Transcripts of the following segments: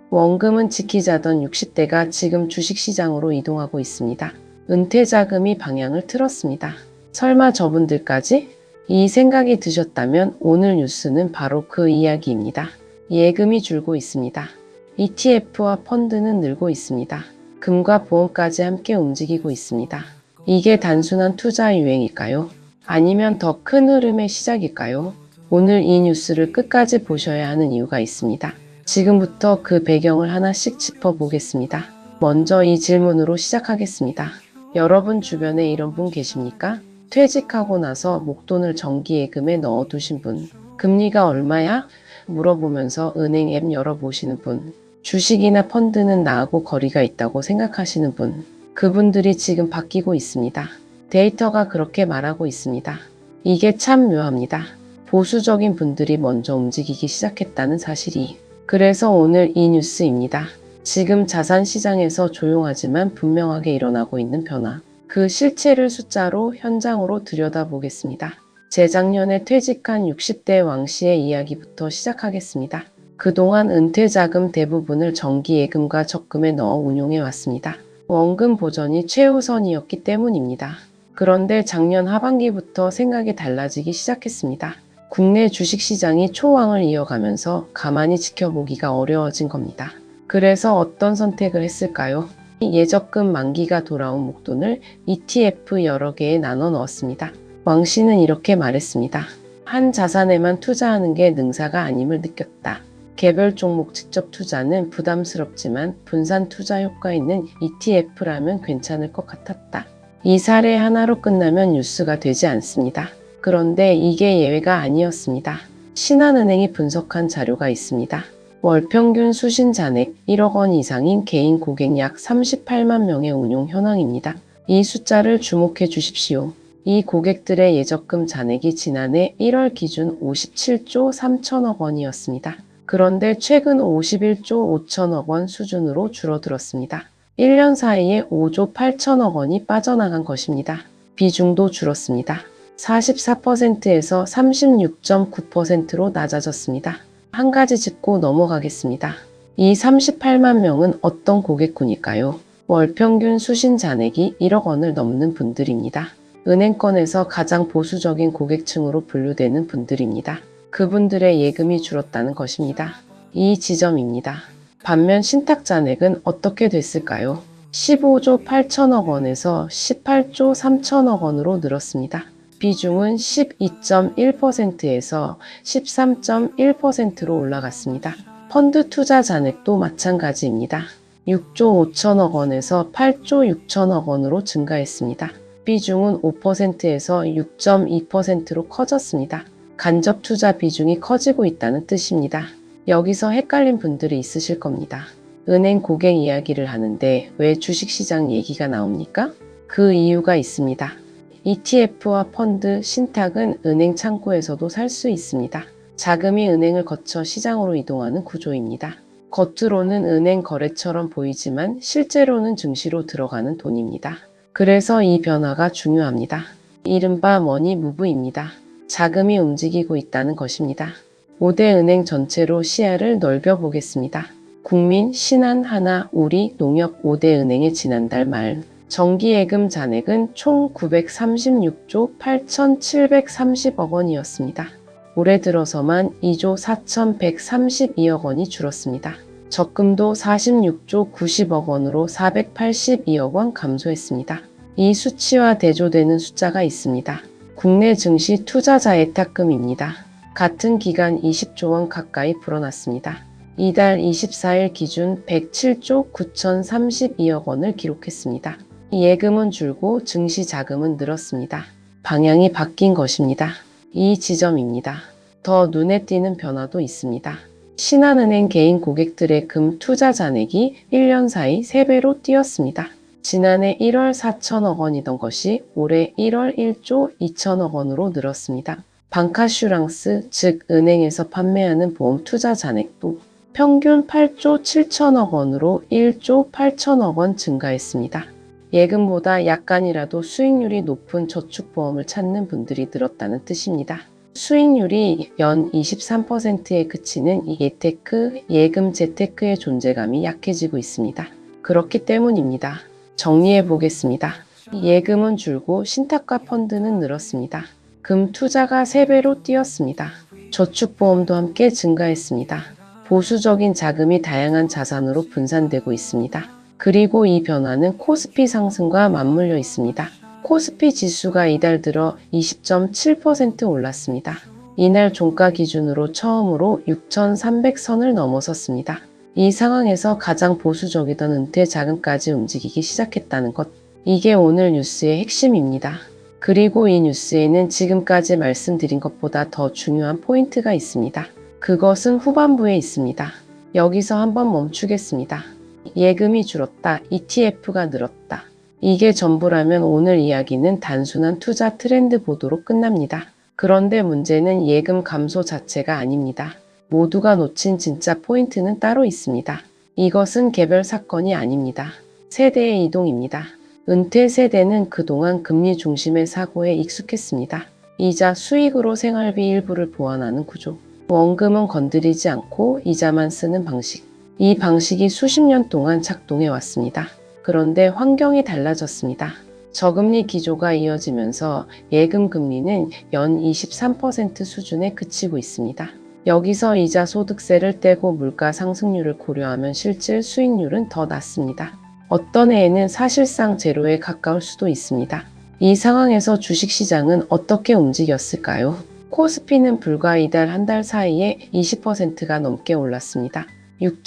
원금은 지키자던 60대가 지금 주식시장으로 이동하고 있습니다. 은퇴자금이 방향을 틀었습니다. 설마 저분들까지? 이 생각이 드셨다면 오늘 뉴스는 바로 그 이야기입니다. 예금이 줄고 있습니다. ETF와 펀드는 늘고 있습니다. 금과 보험까지 함께 움직이고 있습니다. 이게 단순한 투자 유행일까요? 아니면 더 큰 흐름의 시작일까요? 오늘 이 뉴스를 끝까지 보셔야 하는 이유가 있습니다. 지금부터 그 배경을 하나씩 짚어보겠습니다. 먼저 이 질문으로 시작하겠습니다. 여러분 주변에 이런 분 계십니까? 퇴직하고 나서 목돈을 정기예금에 넣어두신 분, 금리가 얼마야? 물어보면서 은행 앱 열어보시는 분, 주식이나 펀드는 나하고 거리가 있다고 생각하시는 분, 그분들이 지금 바뀌고 있습니다. 데이터가 그렇게 말하고 있습니다. 이게 참 묘합니다. 보수적인 분들이 먼저 움직이기 시작했다는 사실이. 그래서 오늘 이 뉴스입니다. 지금 자산 시장에서 조용하지만 분명하게 일어나고 있는 변화. 그 실체를 숫자로 현장으로 들여다보겠습니다. 재작년에 퇴직한 60대 왕씨의 이야기부터 시작하겠습니다. 그동안 은퇴자금 대부분을 정기예금과 적금에 넣어 운용해 왔습니다. 원금 보전이 최우선이었기 때문입니다. 그런데 작년 하반기부터 생각이 달라지기 시작했습니다. 국내 주식시장이 초황을 이어가면서 가만히 지켜보기가 어려워진 겁니다. 그래서 어떤 선택을 했을까요? 예적금 만기가 돌아온 목돈을 ETF 여러 개에 나눠 넣었습니다. 왕 씨는 이렇게 말했습니다. 한 자산에만 투자하는 게 능사가 아님을 느꼈다. 개별 종목 직접 투자는 부담스럽지만 분산 투자 효과 있는 ETF라면 괜찮을 것 같았다. 이 사례 하나로 끝나면 뉴스가 되지 않습니다. 그런데 이게 예외가 아니었습니다. 신한은행이 분석한 자료가 있습니다. 월 평균 수신 잔액 1억 원 이상인 개인 고객 약 38만 명의 운용 현황입니다. 이 숫자를 주목해 주십시오. 이 고객들의 예적금 잔액이 지난해 1월 기준 57조 3천억 원이었습니다. 그런데 최근 51조 5천억 원 수준으로 줄어들었습니다. 1년 사이에 5조 8천억 원이 빠져나간 것입니다. 비중도 줄었습니다. 44%에서 36.9%로 낮아졌습니다. 한 가지 짚고 넘어가겠습니다. 이 38만 명은 어떤 고객군일까요? 월 평균 수신 잔액이 1억 원을 넘는 분들입니다. 은행권에서 가장 보수적인 고객층으로 분류되는 분들입니다. 그분들의 예금이 줄었다는 것입니다. 이 지점입니다. 반면 신탁 잔액은 어떻게 됐을까요? 15조 8천억 원에서 18조 3천억 원으로 늘었습니다. 비중은 12.1%에서 13.1%로 올라갔습니다. 펀드 투자 잔액도 마찬가지입니다. 6조 5천억 원에서 8조 6천억 원으로 증가했습니다. 비중은 5%에서 6.2%로 커졌습니다. 간접 투자 비중이 커지고 있다는 뜻입니다. 여기서 헷갈린 분들이 있으실 겁니다. 은행 고객 이야기를 하는데 왜 주식시장 얘기가 나옵니까? 그 이유가 있습니다. ETF와 펀드, 신탁은 은행 창구에서도 살 수 있습니다. 자금이 은행을 거쳐 시장으로 이동하는 구조입니다. 겉으로는 은행 거래처럼 보이지만 실제로는 증시로 들어가는 돈입니다. 그래서 이 변화가 중요합니다. 이른바 머니 무브입니다. 자금이 움직이고 있다는 것입니다. 5대 은행 전체로 시야를 넓혀보겠습니다. 국민, 신한, 하나, 우리, 농협 5대 은행의 지난달 말 정기예금 잔액은 총 936조 8,730억 원이었습니다. 올해 들어서만 2조 4,132억 원이 줄었습니다. 적금도 46조 90억 원으로 482억 원 감소했습니다. 이 수치와 대조되는 숫자가 있습니다. 국내 증시 투자자의 탁금입니다. 같은 기간 20조 원 가까이 불어났습니다. 이달 24일 기준 107조 9,032억 원을 기록했습니다. 예금은 줄고 증시 자금은 늘었습니다. 방향이 바뀐 것입니다. 이 지점입니다. 더 눈에 띄는 변화도 있습니다. 신한은행 개인 고객들의 금 투자 잔액이 1년 사이 3배로 뛰었습니다. 지난해 1월 4천억 원이던 것이 올해 1월 1조 2천억 원으로 늘었습니다. 방카슈랑스, 즉 은행에서 판매하는 보험 투자 잔액도 평균 8조 7천억 원으로 1조 8천억 원 증가했습니다. 예금보다 약간이라도 수익률이 높은 저축보험을 찾는 분들이 늘었다는 뜻입니다. 수익률이 연 23%에 그치는 예테크, 예금 재테크의 존재감이 약해지고 있습니다. 그렇기 때문입니다. 정리해 보겠습니다. 예금은 줄고 신탁과 펀드는 늘었습니다. 금 투자가 3배로 뛰었습니다. 저축보험도 함께 증가했습니다. 보수적인 자금이 다양한 자산으로 분산되고 있습니다. 그리고 이 변화는 코스피 상승과 맞물려 있습니다. 코스피 지수가 이달 들어 20.7% 올랐습니다. 이날 종가 기준으로 처음으로 6,300선을 넘어섰습니다. 이 상황에서 가장 보수적이던 은퇴 자금까지 움직이기 시작했다는 것. 이게 오늘 뉴스의 핵심입니다. 그리고 이 뉴스에는 지금까지 말씀드린 것보다 더 중요한 포인트가 있습니다. 그것은 후반부에 있습니다. 여기서 한번 멈추겠습니다. 예금이 줄었다. ETF가 늘었다. 이게 전부라면 오늘 이야기는 단순한 투자 트렌드 보도로 끝납니다. 그런데 문제는 예금 감소 자체가 아닙니다. 모두가 놓친 진짜 포인트는 따로 있습니다. 이것은 개별 사건이 아닙니다. 세대의 이동입니다. 은퇴 세대는 그동안 금리 중심의 사고에 익숙했습니다. 이자 수익으로 생활비 일부를 보완하는 구조. 원금은 건드리지 않고 이자만 쓰는 방식. 이 방식이 수십 년 동안 작동해 왔습니다. 그런데 환경이 달라졌습니다. 저금리 기조가 이어지면서 예금 금리는 연 23% 수준에 그치고 있습니다. 여기서 이자 소득세를 떼고 물가 상승률을 고려하면 실질 수익률은 더 낮습니다. 어떤 해에는 사실상 제로에 가까울 수도 있습니다. 이 상황에서 주식시장은 어떻게 움직였을까요? 코스피는 불과 이달 한 달 사이에 20%가 넘게 올랐습니다.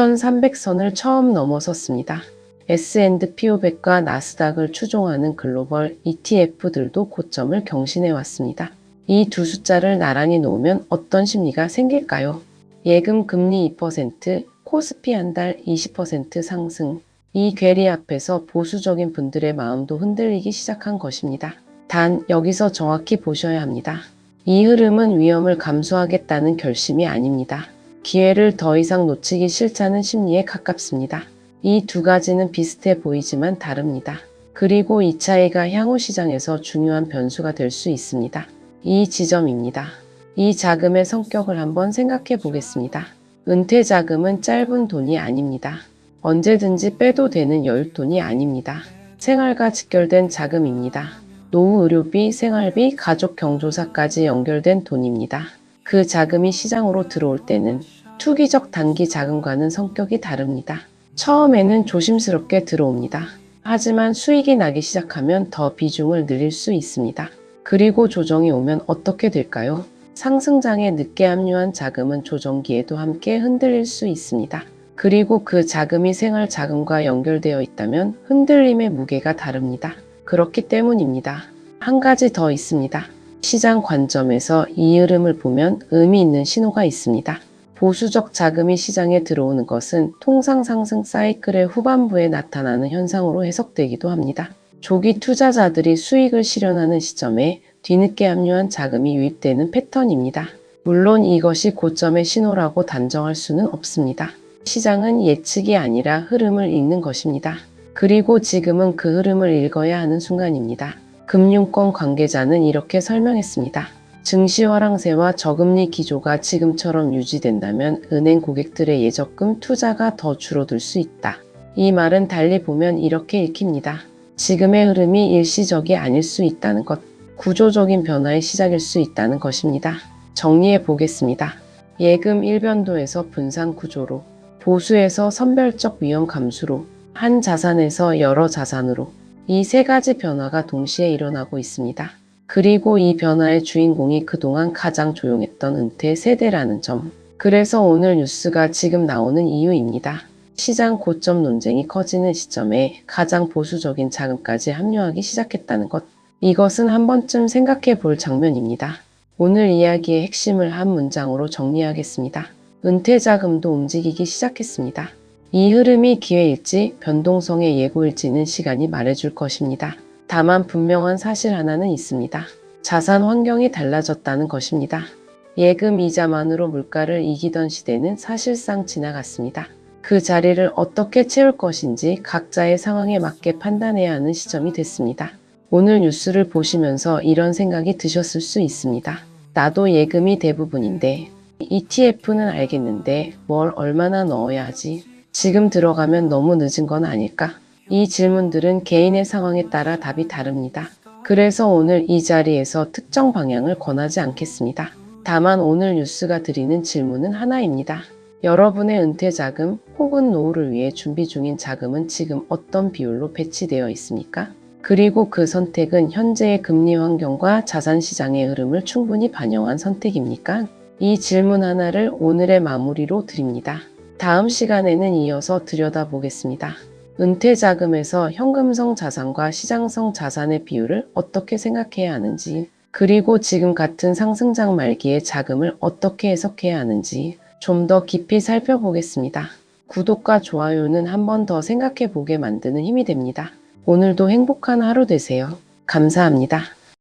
6,300선을 처음 넘어섰습니다. S&P 500과 나스닥을 추종하는 글로벌 ETF들도 고점을 경신해 왔습니다. 이 두 숫자를 나란히 놓으면 어떤 심리가 생길까요? 예금 금리 2%, 코스피 한 달 20% 상승. 이 괴리 앞에서 보수적인 분들의 마음도 흔들리기 시작한 것입니다. 단 여기서 정확히 보셔야 합니다. 이 흐름은 위험을 감수하겠다는 결심이 아닙니다. 기회를 더 이상 놓치기 싫다는 심리에 가깝습니다. 이 두 가지는 비슷해 보이지만 다릅니다. 그리고 이 차이가 향후 시장에서 중요한 변수가 될 수 있습니다. 이 지점입니다. 이 자금의 성격을 한번 생각해 보겠습니다. 은퇴 자금은 짧은 돈이 아닙니다. 언제든지 빼도 되는 여윳돈이 아닙니다. 생활과 직결된 자금입니다. 노후 의료비, 생활비, 가족 경조사까지 연결된 돈입니다. 그 자금이 시장으로 들어올 때는 투기적 단기 자금과는 성격이 다릅니다. 처음에는 조심스럽게 들어옵니다. 하지만 수익이 나기 시작하면 더 비중을 늘릴 수 있습니다. 그리고 조정이 오면 어떻게 될까요? 상승장에 늦게 합류한 자금은 조정기에도 함께 흔들릴 수 있습니다. 그리고 그 자금이 생활 자금과 연결되어 있다면 흔들림의 무게가 다릅니다. 그렇기 때문입니다. 한 가지 더 있습니다. 시장 관점에서 이 흐름을 보면 의미 있는 신호가 있습니다. 보수적 자금이 시장에 들어오는 것은 통상 상승 사이클의 후반부에 나타나는 현상으로 해석되기도 합니다. 조기 투자자들이 수익을 실현하는 시점에 뒤늦게 합류한 자금이 유입되는 패턴입니다. 물론 이것이 고점의 신호라고 단정할 수는 없습니다. 시장은 예측이 아니라 흐름을 읽는 것입니다. 그리고 지금은 그 흐름을 읽어야 하는 순간입니다. 금융권 관계자는 이렇게 설명했습니다. 증시 화랑세와 저금리 기조가 지금처럼 유지된다면 은행 고객들의 예적금 투자가 더 줄어들 수 있다. 이 말은 달리 보면 이렇게 읽힙니다. 지금의 흐름이 일시적이 아닐 수 있다는 것, 구조적인 변화의 시작일 수 있다는 것입니다. 정리해 보겠습니다. 예금 일변도에서 분산 구조로, 보수에서 선별적 위험 감수로, 한 자산에서 여러 자산으로 이 세 가지 변화가 동시에 일어나고 있습니다. 그리고 이 변화의 주인공이 그동안 가장 조용했던 은퇴 세대라는 점. 그래서 오늘 뉴스가 지금 나오는 이유입니다. 시장 고점 논쟁이 커지는 시점에 가장 보수적인 자금까지 합류하기 시작했다는 것. 이것은 한 번쯤 생각해 볼 장면입니다. 오늘 이야기의 핵심을 한 문장으로 정리하겠습니다. 은퇴 자금도 움직이기 시작했습니다. 이 흐름이 기회일지 변동성의 예고일지는 시간이 말해줄 것입니다. 다만 분명한 사실 하나는 있습니다. 자산 환경이 달라졌다는 것입니다. 예금 이자만으로 물가를 이기던 시대는 사실상 지나갔습니다. 그 자리를 어떻게 채울 것인지 각자의 상황에 맞게 판단해야 하는 시점이 됐습니다. 오늘 뉴스를 보시면서 이런 생각이 드셨을 수 있습니다. 나도 예금이 대부분인데 ETF는 알겠는데 뭘 얼마나 넣어야 하지? 지금 들어가면 너무 늦은 건 아닐까? 이 질문들은 개인의 상황에 따라 답이 다릅니다. 그래서 오늘 이 자리에서 특정 방향을 권하지 않겠습니다. 다만 오늘 뉴스가 드리는 질문은 하나입니다. 여러분의 은퇴 자금 혹은 노후를 위해 준비 중인 자금은 지금 어떤 비율로 배치되어 있습니까? 그리고 그 선택은 현재의 금리 환경과 자산 시장의 흐름을 충분히 반영한 선택입니까? 이 질문 하나를 오늘의 마무리로 드립니다. 다음 시간에는 이어서 들여다보겠습니다. 은퇴 자금에서 현금성 자산과 시장성 자산의 비율을 어떻게 생각해야 하는지, 그리고 지금 같은 상승장 말기에 자금을 어떻게 해석해야 하는지 좀 더 깊이 살펴보겠습니다. 구독과 좋아요는 한 번 더 생각해 보게 만드는 힘이 됩니다. 오늘도 행복한 하루 되세요. 감사합니다.